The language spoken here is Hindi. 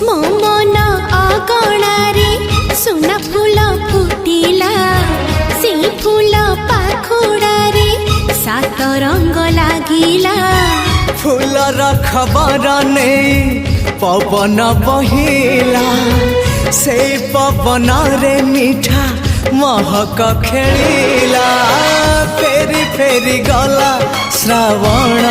मो मन अगणारे सुना फूल फुटिला से फूल पाखुड़ारे सात रंग लागिला फूलर खबर नहीं पवन बहिला से पवन रे मीठा महक खेलिला फेरी फेरी गला श्रावण